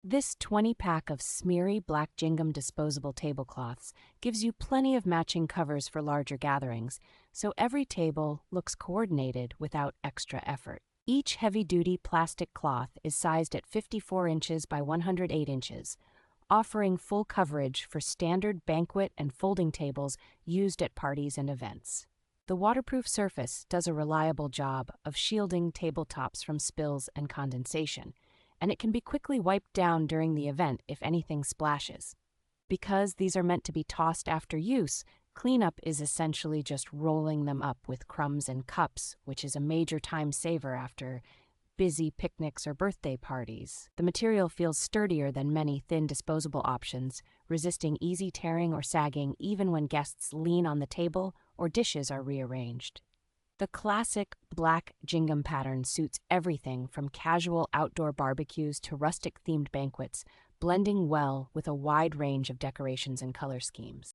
This 20-pack of Smiry Black Gingham disposable tablecloths gives you plenty of matching covers for larger gatherings, so every table looks coordinated without extra effort. Each heavy-duty plastic cloth is sized at 54 inches by 108 inches, offering full coverage for standard banquet and folding tables used at parties and events. The waterproof surface does a reliable job of shielding tabletops from spills and condensation, and it can be quickly wiped down during the event if anything splashes. Because these are meant to be tossed after use, cleanup is essentially just rolling them up with crumbs and cups, which is a major time saver after busy picnics or birthday parties. The material feels sturdier than many thin disposable options, resisting easy tearing or sagging even when guests lean on the table or dishes are rearranged. The classic black gingham pattern suits everything from casual outdoor barbecues to rustic-themed banquets, blending well with a wide range of decorations and color schemes.